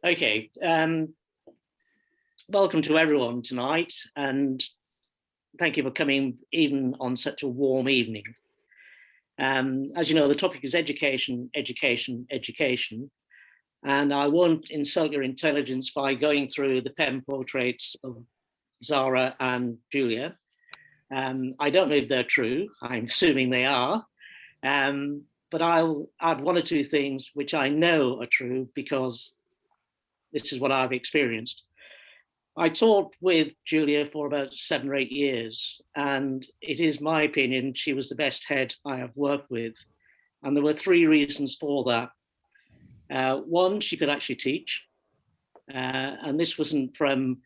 Okay, welcome to everyone tonight, and thank you for coming even on such a warm evening. As you know, the topic is education, education, education, and I won't insult your intelligence by going through the pen portraits of Zara and Julia. I don't know if they're true, I'm assuming they are, but I'll add one or two things which I know are true because this is what I've experienced. I taught with Julia for about 7 or 8 years, and it is my opinion she was the best head I have worked with. And there were 3 reasons for that. One, she could actually teach. And this wasn't from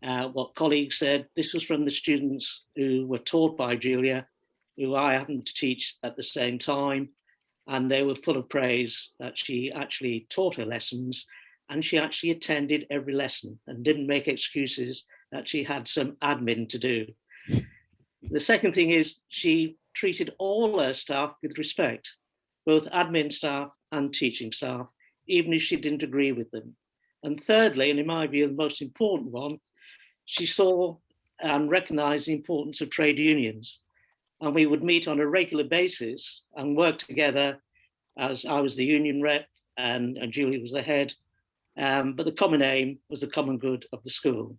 what colleagues said, this was from the students who were taught by Julia, who I happened to teach at the same time. And they were full of praise that she actually taught her lessons, and she actually attended every lesson and didn't make excuses that she had some admin to do. The second thing is she treated all her staff with respect, both admin staff and teaching staff, even if she didn't agree with them. And thirdly, and in my view, the most important one, she saw and recognized the importance of trade unions. And we would meet on a regular basis and work together, as I was the union rep and Julie was the head. But the common aim was the common good of the school.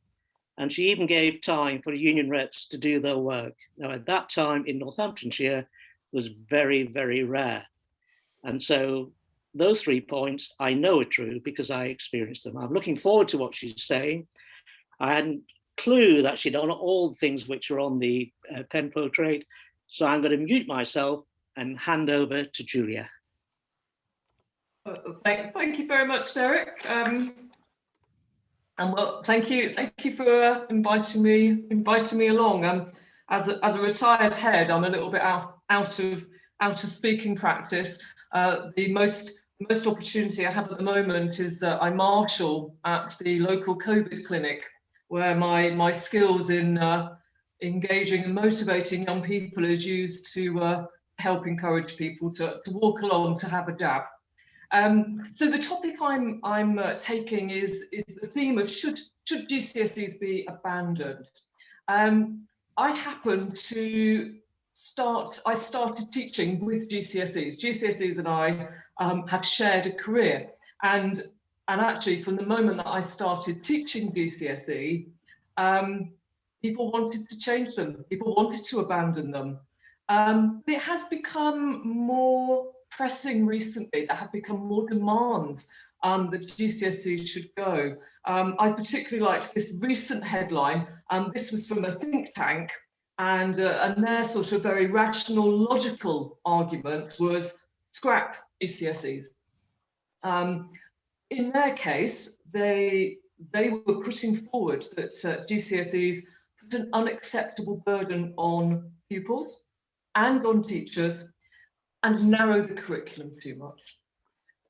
And she even gave time for union reps to do their work. Now, at that time in Northamptonshire was very, very rare. And so those 3 points I know are true because I experienced them. I'm looking forward to what she's saying. I hadn't a clue that she'd done all the things which are on the pen portrait. So I'm going to mute myself and hand over to Julia. Thank you very much, Derek. And well, thank you for inviting me along. As a retired head, I'm a little bit out of speaking practice. The most opportunity I have at the moment is I marshal at the local COVID clinic, where my skills in engaging and motivating young people is used to help encourage people to walk along, to have a dab. So the topic I'm taking is the theme of should GCSEs be abandoned. I happened to started teaching with GCSEs. GCSEs and I have shared a career, and actually from the moment that I started teaching GCSE, people wanted to change them. People wanted to abandon them. But it has become more pressing recently. There have become more demands that GCSEs should go. I particularly like this recent headline. This was from a think tank, and their sort of very rational, logical argument was scrap GCSEs. In their case, they were putting forward that GCSEs put an unacceptable burden on pupils and on teachers, and narrow the curriculum too much.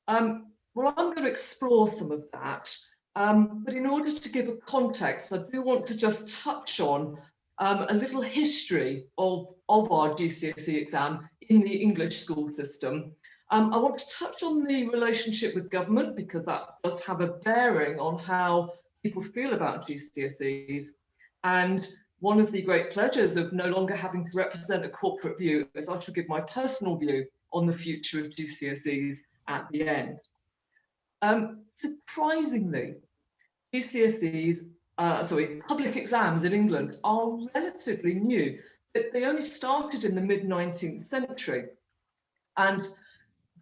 Well, I'm going to explore some of that, but in order to give a context, I do want to just touch on a little history of our GCSE exam in the English school system. I want to touch on the relationship with government, because that does have a bearing on how people feel about GCSEs. And one of the great pleasures of no longer having to represent a corporate view is I shall give my personal view on the future of GCSEs at the end. Surprisingly, public exams in England are relatively new. They only started in the mid-19th century, and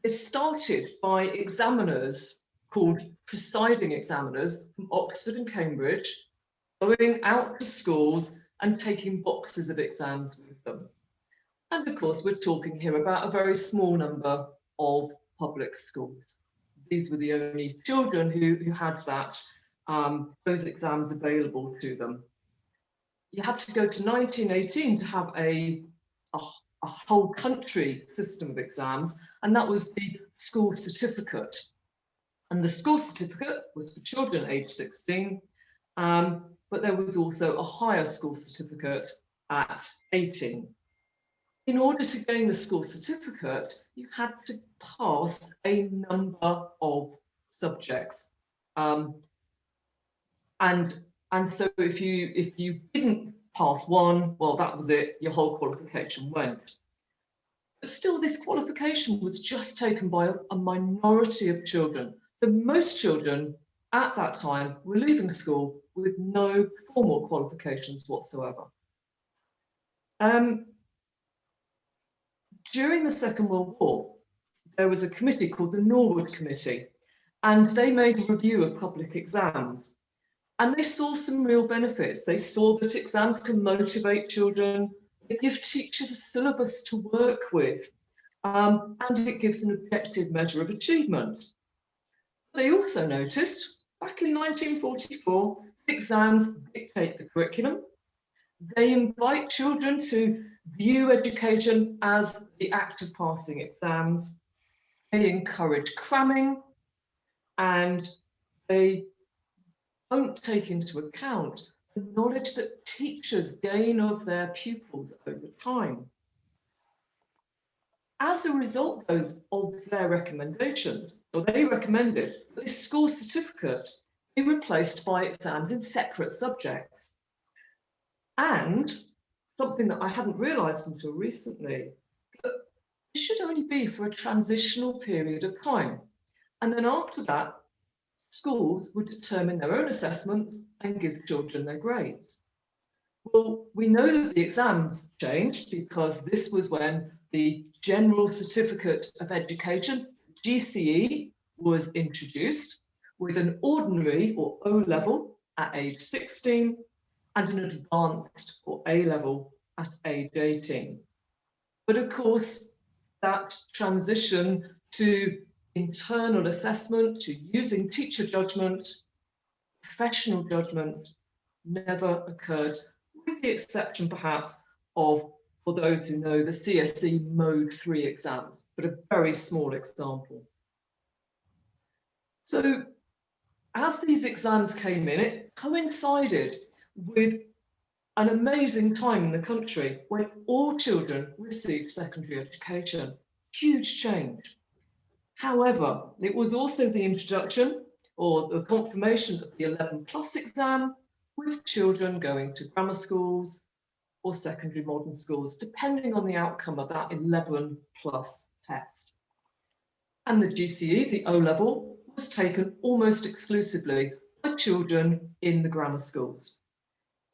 it started by examiners called presiding examiners from Oxford and Cambridge, going out to schools and taking boxes of exams with them. And of course, we're talking here about a very small number of public schools. These were the only children who had those exams available to them. You have to go to 1918 to have a whole country system of exams, and that was the school certificate. And the school certificate was for children aged 16, but there was also a higher school certificate at 18. in order to gain the school certificate, you had to pass a number of subjects. And so if you didn't pass one, well, that was it, your whole qualification went. But still, this qualification was just taken by a minority of children. So most children at that time were leaving school with no formal qualifications whatsoever. During the Second World War, there was a committee called the Norwood Committee, and they made a review of public exams. And they saw some real benefits. They saw that exams can motivate children, they give teachers a syllabus to work with, and it gives an objective measure of achievement. They also noticed, back in 1944, exams dictate the curriculum. They invite children to view education as the act of passing exams. They encourage cramming, and they don't take into account the knowledge that teachers gain of their pupils over time. As a result of their recommendations, or they recommended that this school certificate be replaced by exams in separate subjects. And something that I hadn't realised until recently, that it should only be for a transitional period of time. And then after that, schools would determine their own assessments and give children their grades. Well, we know that the exams changed because this was when the General Certificate of Education, GCE, was introduced with an ordinary or O level at age 16 and an advanced or A level at age 18. But of course, that transition to internal assessment, to using teacher judgment, professional judgment, never occurred, with the exception perhaps of, for those who know, the CSE Mode 3 exams, but a very small example. So as these exams came in, it coincided with an amazing time in the country when all children received secondary education. Huge change. However, it was also the introduction or the confirmation of the 11+ exam, with children going to grammar schools or secondary modern schools, depending on the outcome of that 11+ test. And the GCE, the O level, was taken almost exclusively by children in the grammar schools.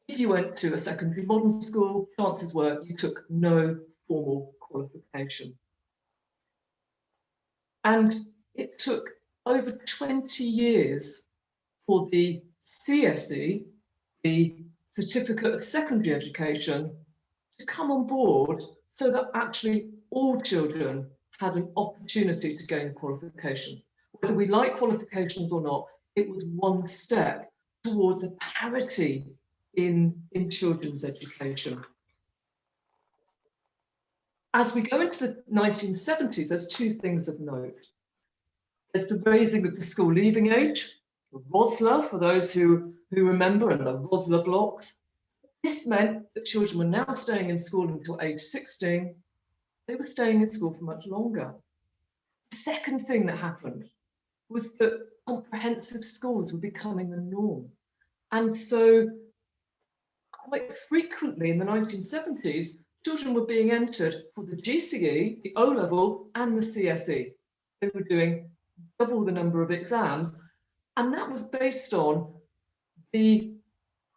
If you went to a secondary modern school, chances were you took no formal qualification. And it took over 20 years for the CSE, the Certificate of Secondary Education, to come on board so that actually all children had an opportunity to gain qualification. Whether we like qualifications or not, it was one step towards a parity in children's education. As we go into the 1970s, there's two things of note. There's the raising of the school leaving age, the ROSLA, for those who remember, and the ROSLA blocks. This meant that children were now staying in school until age 16. They were staying in school for much longer. The second thing that happened was that comprehensive schools were becoming the norm. And so quite frequently in the 1970s, children were being entered for the GCE, the O level, and the CSE. They were doing double the number of exams, and that was based on the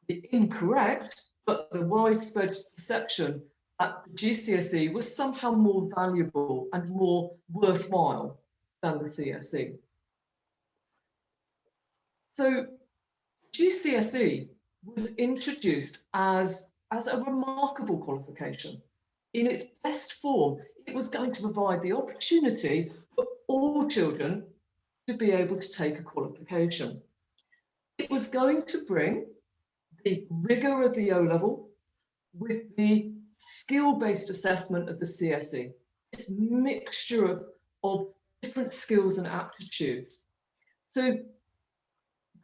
incorrect but the widespread perception that the GCSE was somehow more valuable and more worthwhile than the CSE. So GCSE was introduced as a remarkable qualification. In its best form, it was going to provide the opportunity for all children to be able to take a qualification. It was going to bring the rigour of the O level with the skill-based assessment of the CSE, this mixture of different skills and aptitudes. So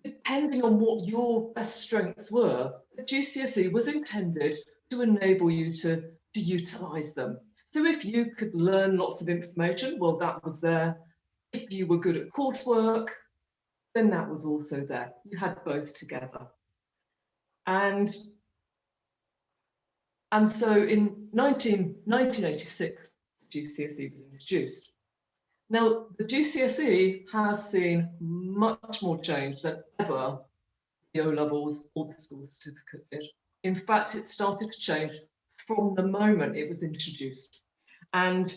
depending on what your best strengths were, the GCSE was intended to enable you to utilise them. So if you could learn lots of information, well, that was there. If you were good at coursework, then that was also there. You had both together. And so in 1986, GCSE was introduced. Now, the GCSE has seen much more change than ever the O-levels or the school certificate did. In fact, it started to change from the moment it was introduced. And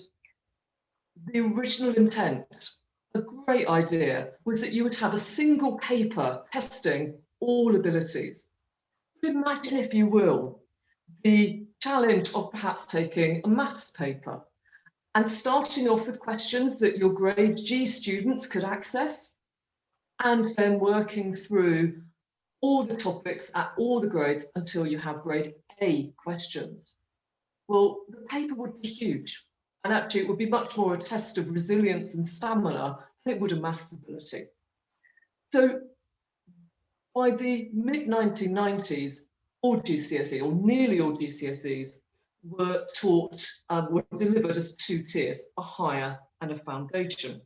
the original intent, a great idea, was that you would have a single paper testing all abilities. Imagine, if you will, the challenge of perhaps taking a maths paper and starting off with questions that your grade G students could access, and then working through all the topics at all the grades until you have grade A questions. Well, the paper would be huge, and actually it would be much more a test of resilience and stamina than it would a maths ability. So by the mid-1990s, all GCSE, or nearly all GCSEs, were taught, were delivered as 2 tiers, a higher and a foundation.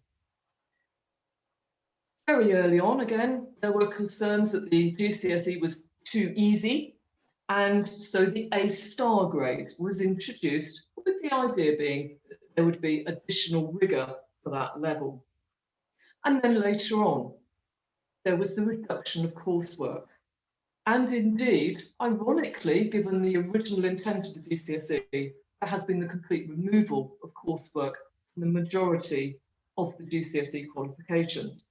Very early on, again, there were concerns that the GCSE was too easy, and so the A-star grade was introduced, with the idea being that there would be additional rigour for that level. And then later on, there was the reduction of coursework. And indeed, ironically, given the original intent of the GCSE, there has been the complete removal of coursework from the majority of the GCSE qualifications.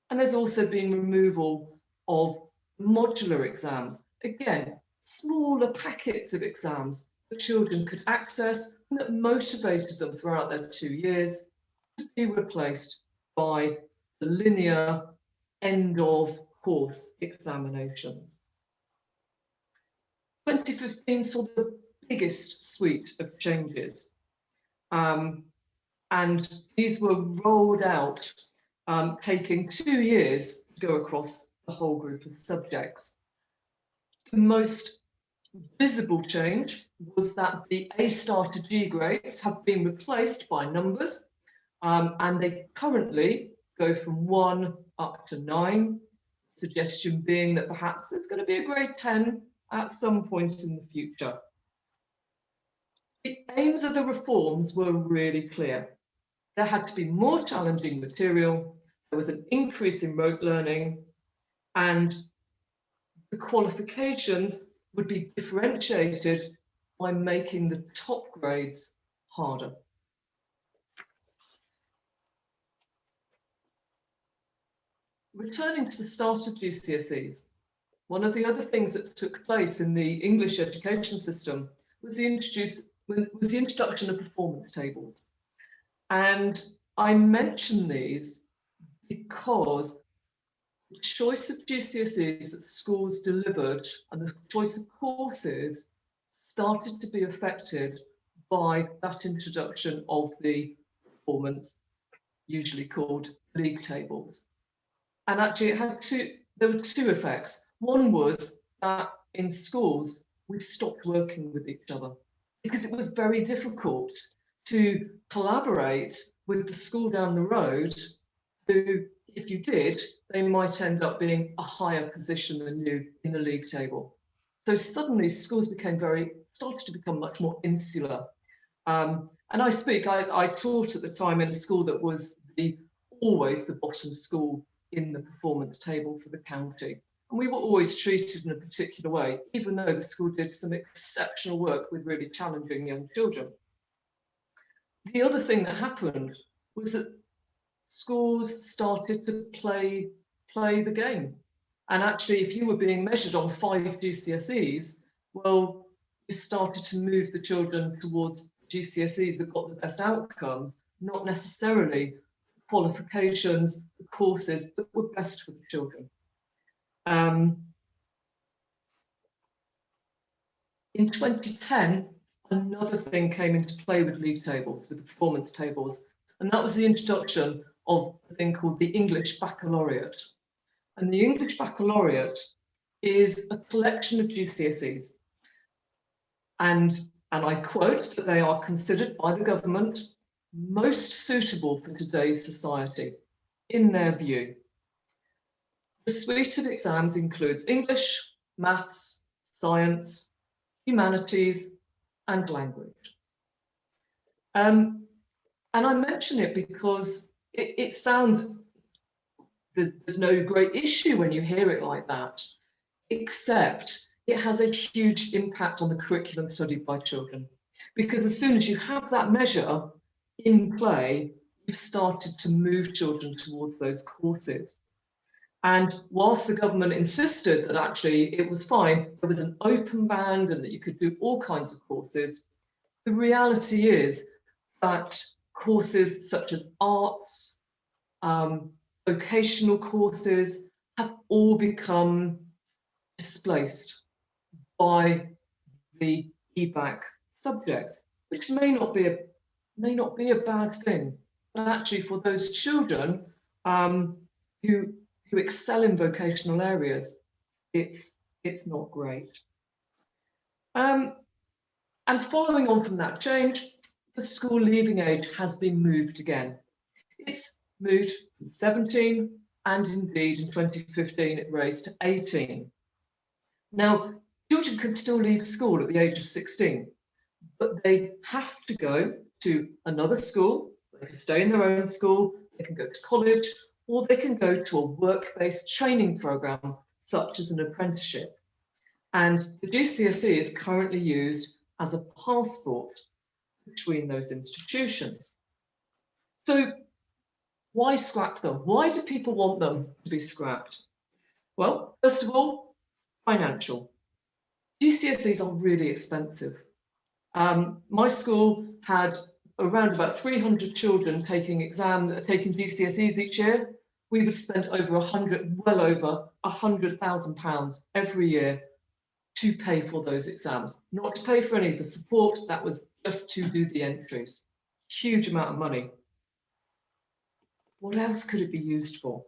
And there's also been removal of modular exams. Again, smaller packets of exams that children could access and that motivated them throughout their 2 years, to be replaced by the linear end of course examinations. 2015 saw the biggest suite of changes, and these were rolled out, taking 2 years to go across the whole group of subjects. The most visible change was that the A-star to G grades have been replaced by numbers, and they currently go from 1 up to 9, suggestion being that perhaps there's going to be a grade 10 at some point in the future. The aims of the reforms were really clear. There had to be more challenging material, there was an increase in rote learning, and the qualifications would be differentiated by making the top grades harder. Returning to the start of GCSEs, one of the other things that took place in the English education system was the introduction of performance tables. And I mention these because the choice of GCSEs that schools delivered and the choice of courses started to be affected by that introduction of the performance, usually called league tables. And actually there were 2 effects. One was that in schools, we stopped working with each other because it was very difficult to collaborate with the school down the road, who, if you did, they might end up being a higher position than you in the league table. So suddenly schools started to become much more insular. And I taught at the time in a school that was always the bottom school in the performance table for the county. And we were always treated in a particular way, even though the school did some exceptional work with really challenging young children. The other thing that happened was that schools started to play the game. And actually, if you were being measured on 5 GCSEs, well, you started to move the children towards GCSEs that got the best outcomes, not necessarily qualifications, the courses that were best for the children. In 2010, another thing came into play with league tables, with the performance tables, and that was the introduction of a thing called the English Baccalaureate. And the English Baccalaureate is a collection of GCSEs. And and I quote, that they are considered by the government most suitable for today's society, in their view. The suite of exams includes English, maths, science, humanities, and language. And I mention it because it sounds, there's no great issue when you hear it like that, except it has a huge impact on the curriculum studied by children. Because as soon as you have that measure in play, you've started to move children towards those courses. And whilst the government insisted that actually it was fine, there was an open band and that you could do all kinds of courses, the reality is that courses such as arts, vocational courses have all become displaced by the EBAC subject, which may not be a bad thing, but actually for those children who excel in vocational areas, it's not great. And following on from that change, the school leaving age has been moved again. It's moved from 17, and indeed in 2015 it raised to 18. Now, children can still leave school at the age of 16, but they have to go to another school. They can stay in their own school, they can go to college, or they can go to a work-based training program, such as an apprenticeship. And the GCSE is currently used as a passport between those institutions. So why scrap them? Why do people want them to be scrapped? Well, first of all, financial. GCSEs are really expensive. My school had around about 300 children taking GCSEs each year. We would spend well over £100,000 every year to pay for those exams, not to pay for any of the support, that was just to do the entries. Huge amount of money. What else could it be used for?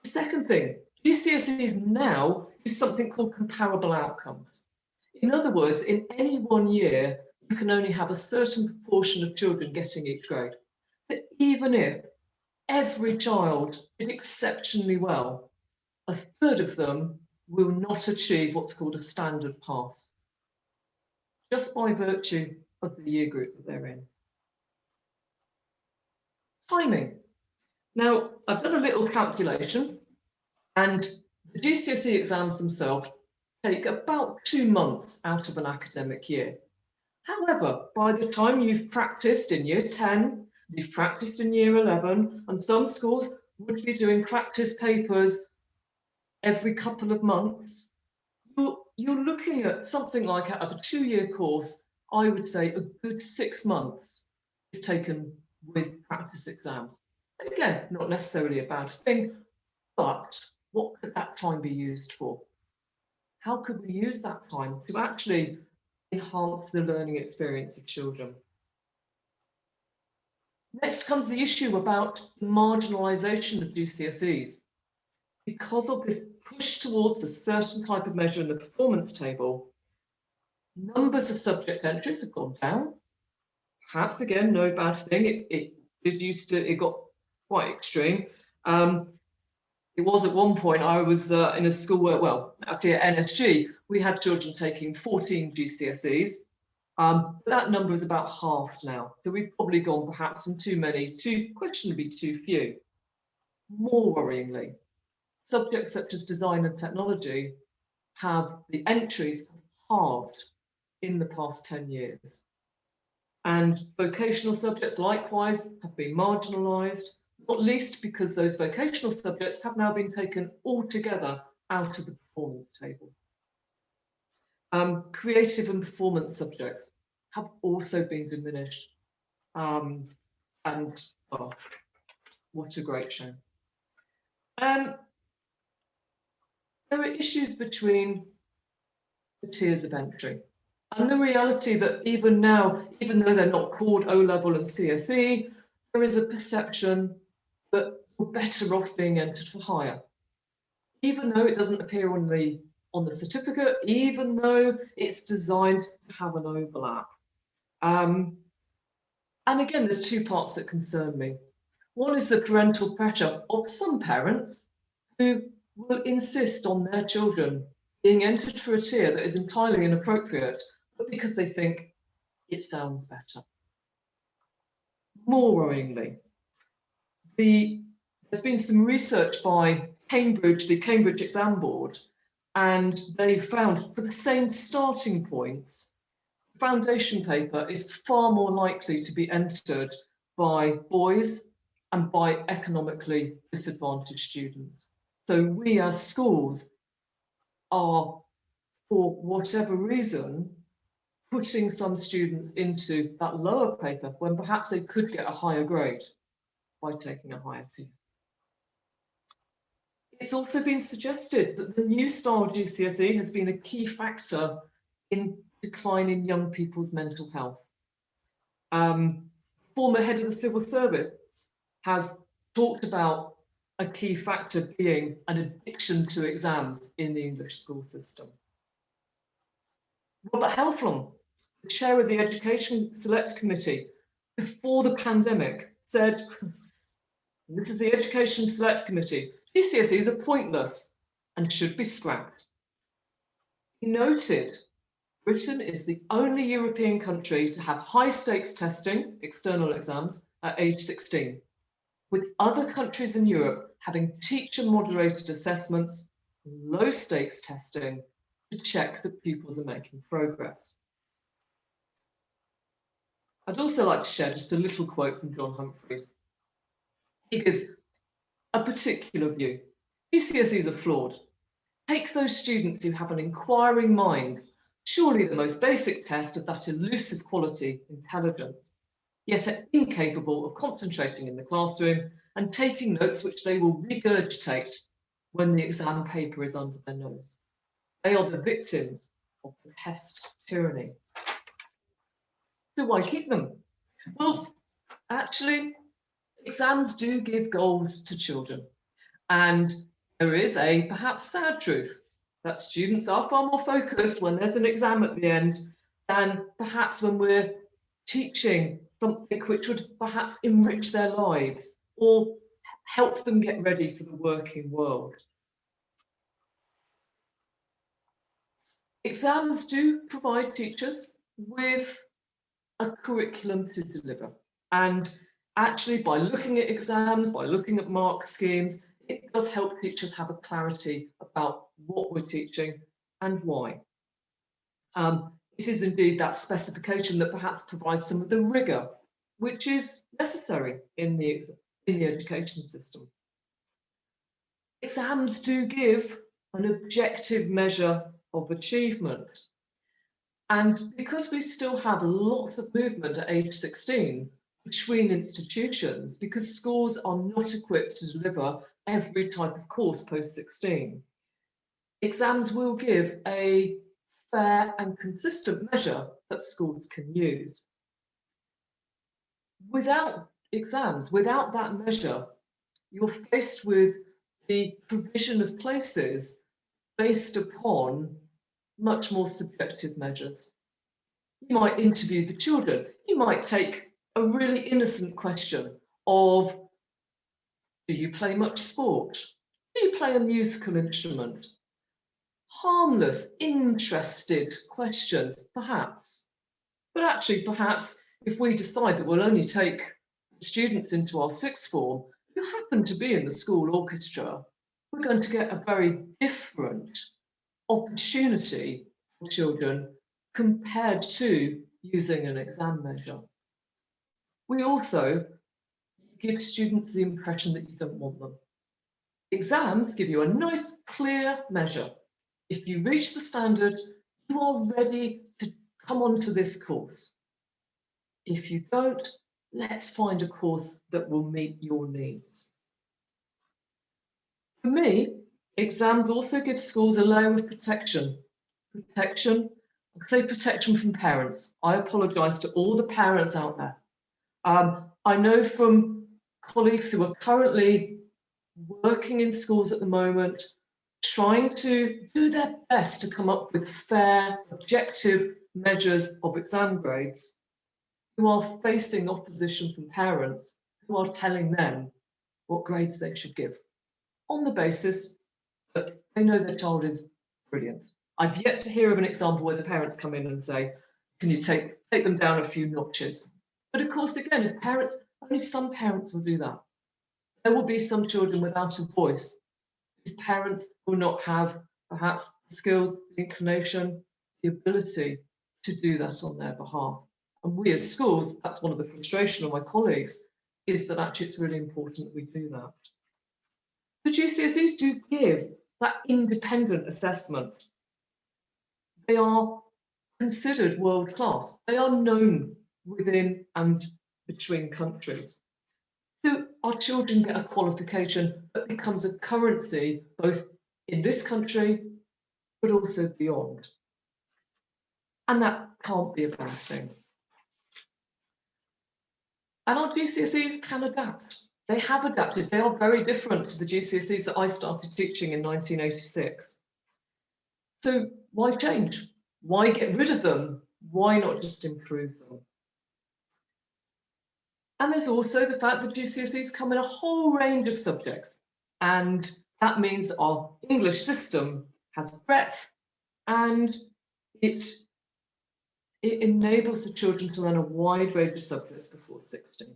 The second thing, GCSEs now use something called comparable outcomes. In other words, in any one year, you can only have a certain proportion of children getting each grade. But even if every child did exceptionally well, a third of them will not achieve what's called a standard pass, just by virtue of the year group that they're in. Timing. Now, I've done a little calculation, and the GCSE exams themselves take about 2 months out of an academic year. However, by the time you've practiced in year 10, you've practiced in year 11, and some schools would be doing practice papers every couple of months, you're looking at something like, out of a 2-year course, I would say a good 6 months is taken with practice exams. And again, not necessarily a bad thing, but what could that time be used for? How could we use that time to actually enhance the learning experience of children? Next comes the issue about the marginalisation of GCSEs. Because of this push towards a certain type of measure in the performance table, numbers of subject entries have gone down. Perhaps, again, no bad thing. It got quite extreme. It was at one point, I was in a school where, well, actually at NSG, we had children taking 14 GCSEs. That number is about halved now. So we've probably gone perhaps from too many to questionably too few. More worryingly, subjects such as design and technology have the entries halved in the past 10 years. And vocational subjects likewise have been marginalised, not least because those vocational subjects have now been taken altogether out of the performance table. Creative and performance subjects have also been diminished. And oh, what a great shame. There are issues between the tiers of entry. And the reality that even now, even though they're not called O-level and CSE, there is a perception that you're better off being entered for higher. Even though it doesn't appear on the on the certificate, even though it's designed to have an overlap. And again, there's two parts that concern me. One is the parental pressure of some parents who will insist on their children being entered for a tier that is entirely inappropriate, but because they think it sounds better. More worryingly, there's been some research by Cambridge, the Cambridge Exam Board, and they found for the same starting points, foundation paper is far more likely to be entered by boys and by economically disadvantaged students. So we as schools are, for whatever reason, putting some students into that lower paper when perhaps they could get a higher grade by taking a higher fee. It's also been suggested that the new style GCSE has been a key factor in decline in young people's mental health. Former head of the civil service has talked about a key factor being an addiction to exams in the English school system. Robert Helfrom, the chair of the Education Select Committee, before the pandemic said, this is the Education Select Committee, GCSEs are pointless and should be scrapped. He noted Britain is the only European country to have high stakes testing, external exams, at age 16, with other countries in Europe having teacher moderated assessments, low stakes testing to check that pupils are making progress. I'd also like to share just a little quote from John Humphreys. He gives a particular view. GCSEs are flawed. Take those students who have an inquiring mind, surely the most basic test of that elusive quality, intelligence, yet are incapable of concentrating in the classroom and taking notes which they will regurgitate when the exam paper is under their nose. They are the victims of the test tyranny. So why keep them? Well, actually, exams do give goals to children. And there is a perhaps sad truth that students are far more focused when there's an exam at the end than perhaps when we're teaching something which would perhaps enrich their lives or help them get ready for the working world. Exams do provide teachers with a curriculum to deliver. And actually, by looking at exams, by looking at mark schemes, it does help teachers have a clarity about what we're teaching and why. It is indeed that specification that perhaps provides some of the rigour, which is necessary in the education system. Exams do give an objective measure of achievement. And because we still have lots of movement at age 16 between institutions, because schools are not equipped to deliver every type of course post-16, exams will give a fair and consistent measure that schools can use. Without exams, without that measure, you're faced with the provision of places based upon much more subjective measures. You might interview the children. You might take a really innocent question of, do you play much sport? Do you play a musical instrument? Harmless, interested questions, perhaps. But actually, perhaps, if we decide that we'll only take students into our sixth form who happen to be in the school orchestra, we're going to get a very different opportunity for children compared to using an exam measure. We also give students the impression that you don't want them. Exams give you a nice, clear measure. If you reach the standard, you are ready to come onto this course. If you don't, let's find a course that will meet your needs. For me, exams also give schools a layer of protection. Protection, I'd say protection from parents. I apologise to all the parents out there. I know from colleagues who are currently working in schools at the moment trying to do their best to come up with fair, objective measures of exam grades, who are facing opposition from parents who are telling them what grades they should give on the basis that they know their child is brilliant. I've yet to hear of an example where the parents come in and say, can you take them down a few notches? But of course, again, if parents, only some parents will do that. There will be some children without a voice. These parents will not have perhaps the skills, the inclination, the ability to do that on their behalf. And we as schools, that's one of the frustration of my colleagues, is that actually it's really important that we do that. The GCSEs do give that independent assessment. They are considered world class. They are known within and between countries. So our children get a qualification that becomes a currency both in this country but also beyond. And that can't be a bad thing. And our GCSEs can adapt. They have adapted. They are very different to the GCSEs that I started teaching in 1986. So why change? Why get rid of them? Why not just improve them? And there's also the fact that GCSEs come in a whole range of subjects. And that means our English system has breadth and it enables the children to learn a wide range of subjects before 16.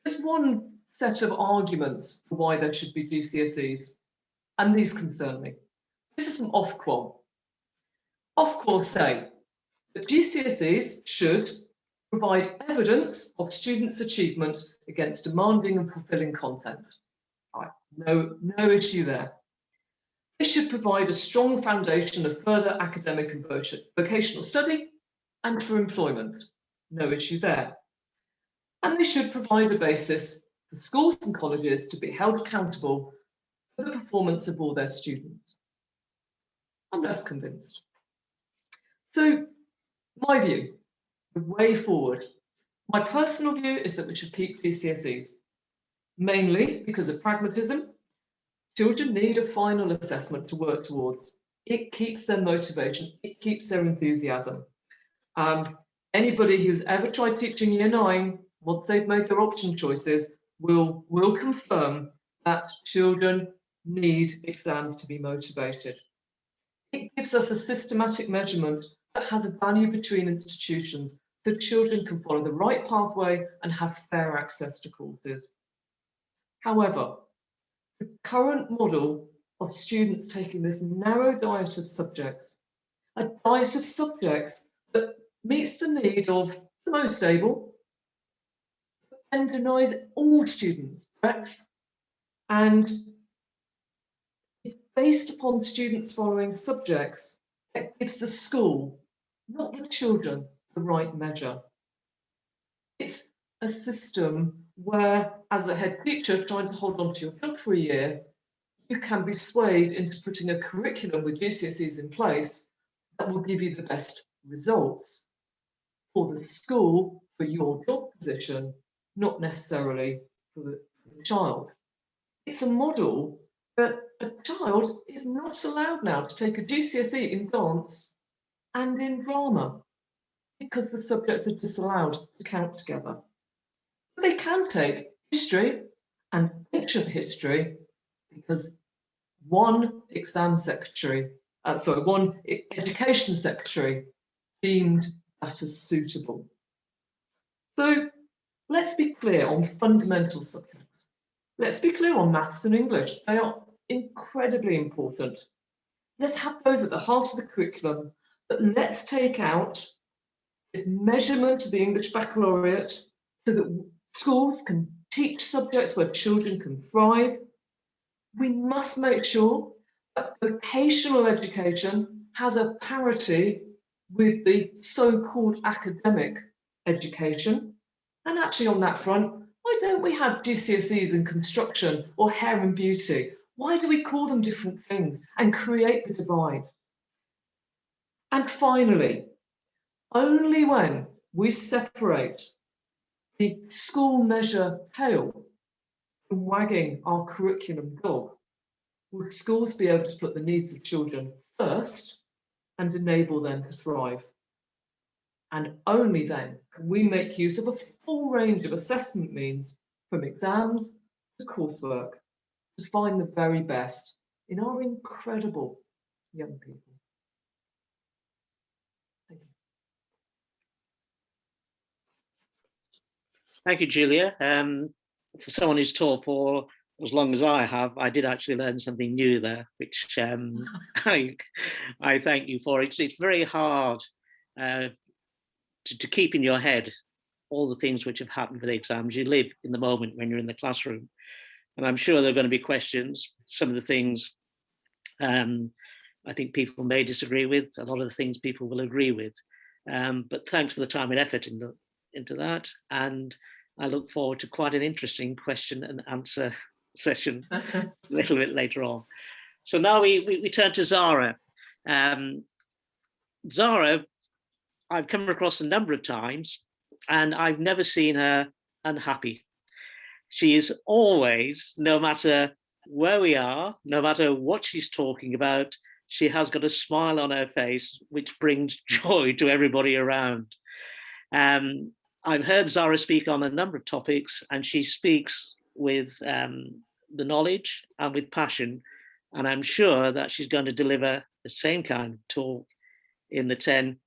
There's one set of arguments for why there should be GCSEs, and these concern me. This is from Ofqual. Ofqual say that GCSEs should provide evidence of students' achievement against demanding and fulfilling content. Right. No issue there. They should provide a strong foundation of further academic and vocational study and for employment. No issue there. And they should provide a basis for schools and colleges to be held accountable for the performance of all their students. I'm less convinced. So, my view, the way forward, my personal view is that we should keep GCSEs, mainly because of pragmatism. Children need a final assessment to work towards. It keeps their motivation, it keeps their enthusiasm. Anybody who's ever tried teaching Year 9, once they've made their option choices, will confirm that children need exams to be motivated. It gives us a systematic measurement that has a value between institutions so children can follow the right pathway and have fair access to courses. However, the current model of students taking this narrow diet of subjects, a diet of subjects that meets the need of the most able, and denies all students breadth and is based upon students following subjects that gives the school, not the children, the right measure. It's a system where, as a head teacher trying to hold on to your job for a year, you can be swayed into putting a curriculum with GCSEs in place that will give you the best results for the school, for your job position, not necessarily for the child. It's a model that a child is not allowed now to take a GCSE in dance and in drama because the subjects are disallowed to count together. But they can take history and ancient history because one exam secretary, one education secretary deemed that as suitable. So let's be clear on fundamental subjects. Let's be clear on maths and English. They are incredibly important. Let's have those at the heart of the curriculum, but let's take out this measurement of the English baccalaureate so that schools can teach subjects where children can thrive. We must make sure that vocational education has a parity with the so-called academic education. And actually on that front, why don't we have GCSEs in construction or hair and beauty? Why do we call them different things and create the divide? And finally, only when we separate the school measure pale and wagging our curriculum dog, would schools be able to put the needs of children first and enable them to thrive? And only then can we make use of a full range of assessment means, from exams to coursework, to find the very best in our incredible young people. Thank you. Thank you, Julia. For someone who's taught for as long as I have, I did actually learn something new there, which I thank you for. It's very hard to keep in your head all the things which have happened with the exams. You live in the moment when you're in the classroom. And I'm sure there are going to be questions. Some of the things I think people may disagree with, a lot of the things people will agree with. But thanks for the time and effort into that. And I look forward to quite an interesting question and answer session a little bit later on. So now we turn to Zara. Zara, I've come across a number of times and I've never seen her unhappy. She is always, no matter where we are, no matter what she's talking about, she has got a smile on her face, which brings joy to everybody around. I've heard Zara speak on a number of topics, and she speaks with the knowledge and with passion. And I'm sure that she's going to deliver the same kind of talk in the 10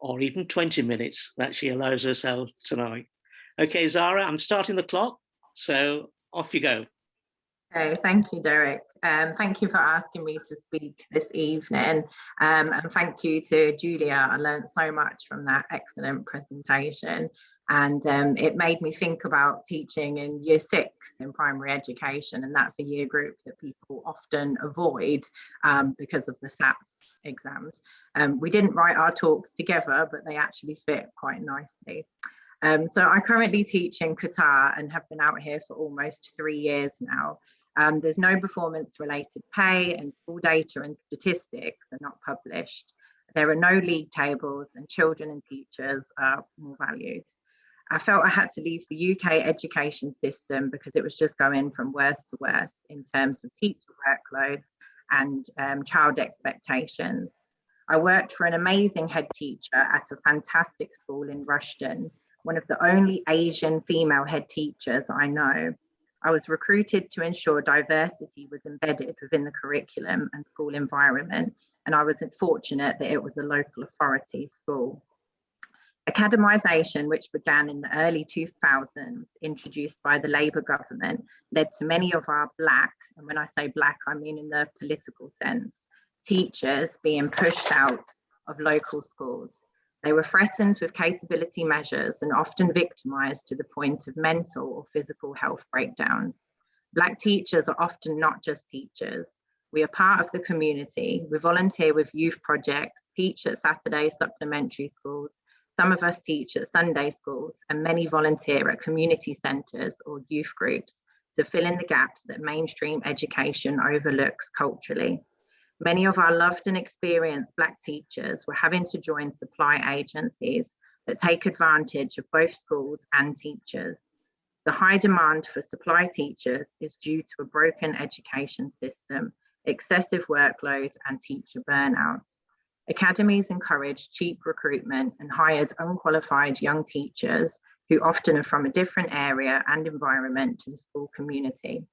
or even 20 minutes that she allows herself tonight. Okay, Zara, I'm starting the clock. So off you go. Okay, thank you, Derek. Thank you for asking me to speak this evening. And thank you to Julia. I learned so much from that excellent presentation. And it made me think about teaching in year 6 in primary education. And that's a year group that people often avoid because of the SATs exams. We didn't write our talks together, but they actually fit quite nicely. So I currently teach in Qatar and have been out here for almost 3 years now. There's no performance related pay, and school data and statistics are not published. There are no league tables, and children and teachers are more valued. I felt I had to leave the UK education system because it was just going from worse to worse in terms of teacher workloads and child expectations. I worked for an amazing head teacher at a fantastic school in Rushden, one of the only Asian female head teachers I know. I was recruited to ensure diversity was embedded within the curriculum and school environment, and I was fortunate that it was a local authority school. Academisation, which began in the early 2000s, introduced by the Labour government, led to many of our black, and when I say black, I mean in the political sense, teachers being pushed out of local schools. They were threatened with capability measures and often victimised to the point of mental or physical health breakdowns. Black teachers are often not just teachers. We are part of the community. We volunteer with youth projects, teach at Saturday supplementary schools. Some of us teach at Sunday schools, and many volunteer at community centres or youth groups to fill in the gaps that mainstream education overlooks culturally. Many of our loved and experienced Black teachers were having to join supply agencies that take advantage of both schools and teachers. The high demand for supply teachers is due to a broken education system, excessive workload, and teacher burnout. Academies encouraged cheap recruitment and hired unqualified young teachers who often are from a different area and environment to the school community.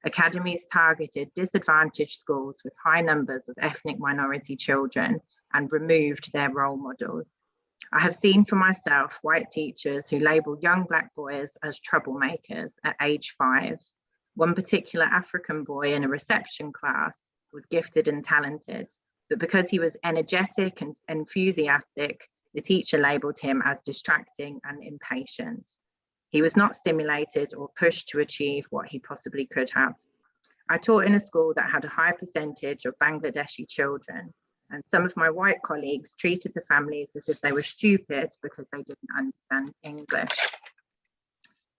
Academies targeted disadvantaged schools with high numbers of ethnic minority children and removed their role models. I have seen for myself white teachers who label young Black boys as troublemakers at age 5. One particular African boy in a reception class was gifted and talented, but because he was energetic and enthusiastic, the teacher labeled him as distracting and impatient. He was not stimulated or pushed to achieve what he possibly could have. I taught in a school that had a high percentage of Bangladeshi children, and some of my white colleagues treated the families as if they were stupid because they didn't understand English.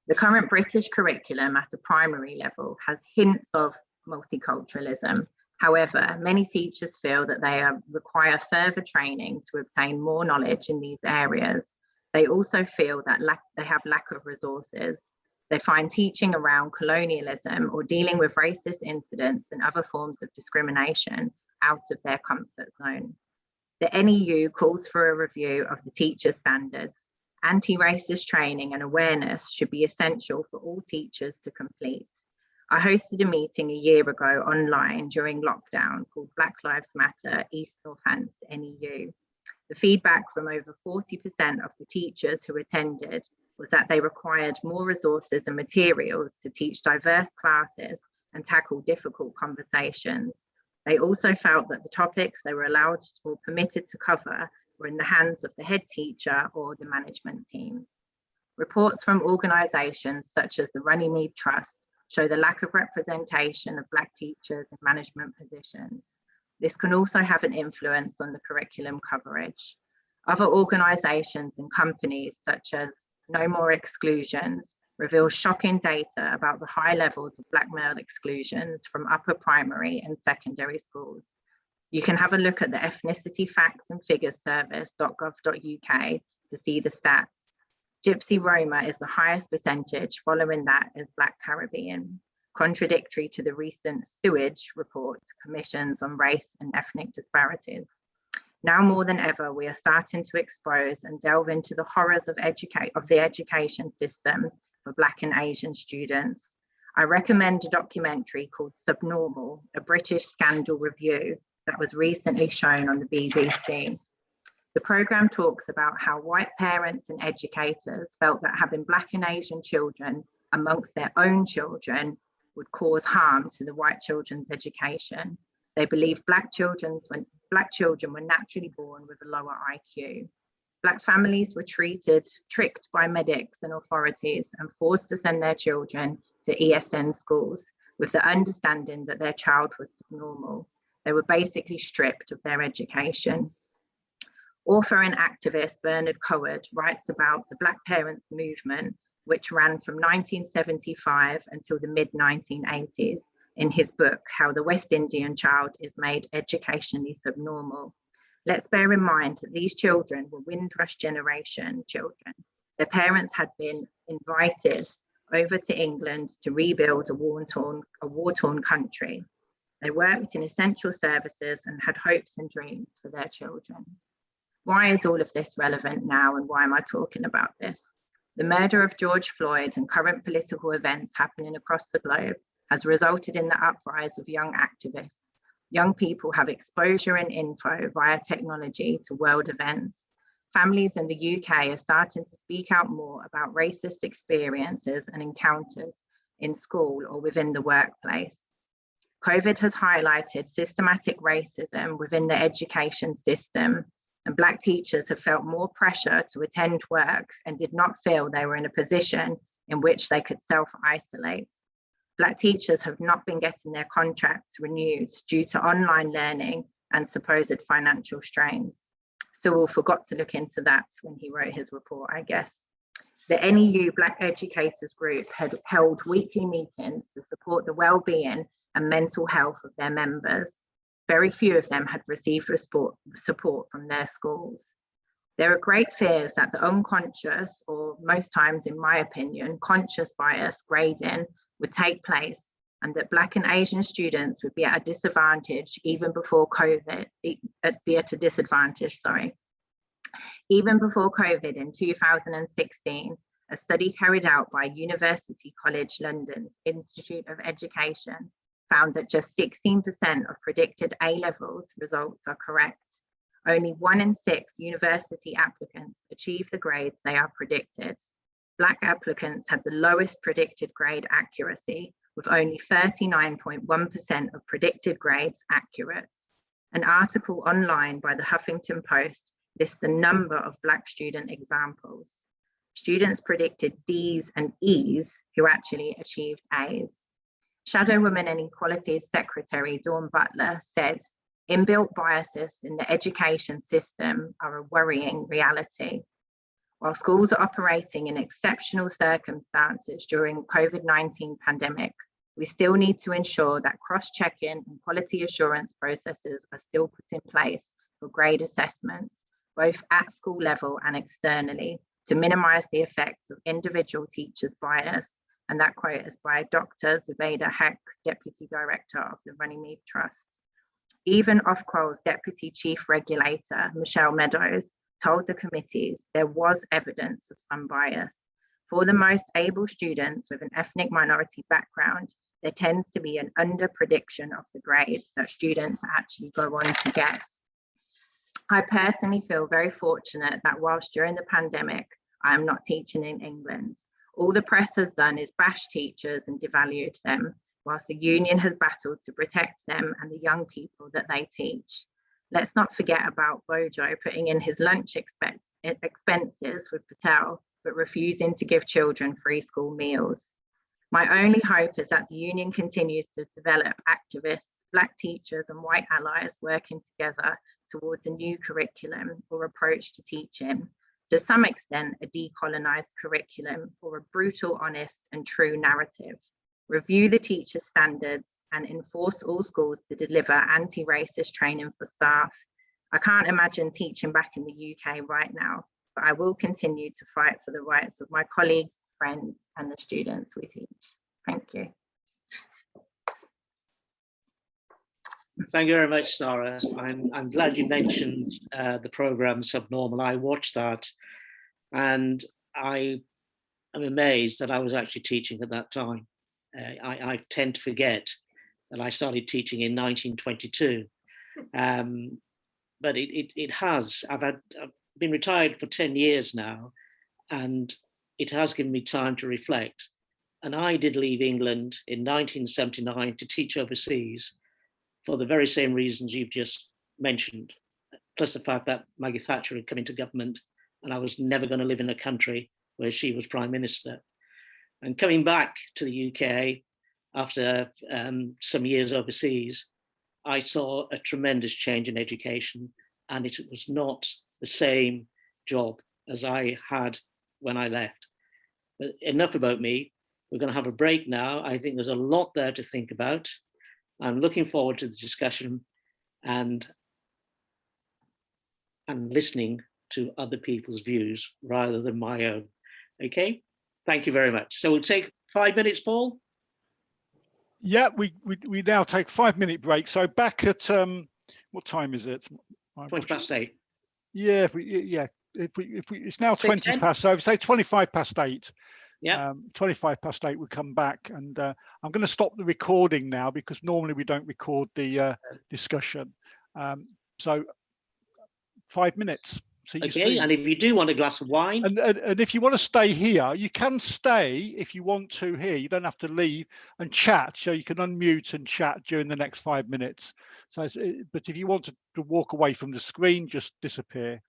The current British curriculum at a primary level has hints of multiculturalism. However, many teachers feel that they require further training to obtain more knowledge in these areas. They also feel that they have lack of resources. They find teaching around colonialism or dealing with racist incidents and other forms of discrimination out of their comfort zone. The NEU calls for a review of the teacher standards. Anti-racist training and awareness should be essential for all teachers to complete. I hosted a meeting a year ago online during lockdown called Black Lives Matter East Northants NEU. The feedback from over 40% of the teachers who attended was that they required more resources and materials to teach diverse classes and tackle difficult conversations. They also felt that the topics they were allowed or permitted to cover were in the hands of the head teacher or the management teams. Reports from organisations such as the Runnymede Trust show the lack of representation of Black teachers in management positions. This can also have an influence on the curriculum coverage. Other organisations and companies such as No More Exclusions reveal shocking data about the high levels of Black male exclusions from upper primary and secondary schools. You can have a look at the Ethnicity Facts and Figures service.gov.uk to see the stats. Gypsy Roma is the highest percentage, following that is Black Caribbean, contradictory to the recent sewage report commissions on race and ethnic disparities. Now more than ever, we are starting to expose and delve into the horrors of the education system for Black and Asian students. I recommend a documentary called Subnormal, a British scandal review that was recently shown on the BBC. The programme talks about how white parents and educators felt that having Black and Asian children amongst their own children would cause harm to the white children's education. They believed Black children were naturally born with a lower IQ. Black families were tricked by medics and authorities and forced to send their children to ESN schools with the understanding that their child was subnormal. They were basically stripped of their education. Author and activist Bernard Coward writes about the Black Parents Movement, which ran from 1975 until the mid-1980s, in his book, How the West Indian Child is Made Educationally Subnormal. Let's bear in mind that these children were Windrush generation children. Their parents had been invited over to England to rebuild a war-torn country. They worked in essential services and had hopes and dreams for their children. Why is all of this relevant now, and why am I talking about this? The murder of George Floyd and current political events happening across the globe has resulted in the uprise of young activists. Young people have exposure and info via technology to world events. Families in the UK are starting to speak out more about racist experiences and encounters in school or within the workplace. COVID has highlighted systematic racism within the education system, and Black teachers have felt more pressure to attend work and did not feel they were in a position in which they could self-isolate. Black teachers have not been getting their contracts renewed due to online learning and supposed financial strains. Sewell forgot to look into that when he wrote his report, I guess. The NEU Black Educators Group had held weekly meetings to support the well-being and mental health of their members. Very few of them had received support from their schools. There are great fears that the unconscious, or most times in my opinion, conscious bias grading would take place, and that Black and Asian students would be at a disadvantage even before COVID, Even before COVID in 2016, a study carried out by University College London's Institute of Education found that just 16% of predicted A-levels results are correct. Only 1 in 6 university applicants achieve the grades they are predicted. Black applicants had the lowest predicted grade accuracy, with only 39.1% of predicted grades accurate. An article online by the Huffington Post lists a number of Black student examples. Students predicted Ds and Es who actually achieved As. Shadow Women and Equality's Secretary Dawn Butler said, "Inbuilt biases in the education system are a worrying reality." While schools are operating in exceptional circumstances during COVID-19 pandemic, we still need to ensure that cross-checking and quality assurance processes are still put in place for grade assessments, both at school level and externally, to minimize the effects of individual teachers' bias And that quote is by Dr. Zubaida Haq, Deputy Director of the Runnymede Trust. Even Ofqual's Deputy Chief Regulator, Michelle Meadows, told the committees there was evidence of some bias. For the most able students with an ethnic minority background, there tends to be an under-prediction of the grades that students actually go on to get. I personally feel very fortunate that whilst during the pandemic, I am not teaching in England. All the press has done is bash teachers and devalued them, whilst the union has battled to protect them and the young people that they teach. Let's not forget about Bojo putting in his lunch expenses with Patel, but refusing to give children free school meals. My only hope is that the union continues to develop activists, Black teachers and white allies working together towards a new curriculum or approach to teaching, to some extent a decolonized curriculum or a brutal, honest and true narrative. Review the teacher standards and enforce all schools to deliver anti-racist training for staff. I can't imagine teaching back in the UK right now, but I will continue to fight for the rights of my colleagues, friends and the students we teach. Thank you. Thank you very much, Sarah. I'm glad you mentioned the programme Subnormal. I watched that and I am amazed that I was actually teaching at that time. I tend to forget that I started teaching in 1922. But it has, I've been retired for 10 years now, and it has given me time to reflect. And I did leave England in 1979 to teach overseas for the very same reasons you've just mentioned, plus the fact that Maggie Thatcher had come into government and I was never going to live in a country where she was Prime Minister. And coming back to the UK after some years overseas, I saw a tremendous change in education, and it was not the same job as I had when I left. But enough about me. We're going to have a break now. I think there's a lot there to think about. I'm looking forward to the discussion and listening to other people's views rather than my own. Okay, thank you very much. So we'll take 5 minutes, Paul. Yeah, we now take a 5-minute break. So back at what time is it? 8:20. Yeah, it's now 20 past. So say 25 past 8. Yeah, 25 past 8. We'll come back, and I'm going to stop the recording now because normally we don't record the discussion. So 5 minutes. Okay, and if you do want a glass of wine, and if you want to stay here, you can stay if you want to here. You don't have to leave and chat. So you can unmute and chat during the next 5 minutes. So, but if you want to walk away from the screen, just disappear.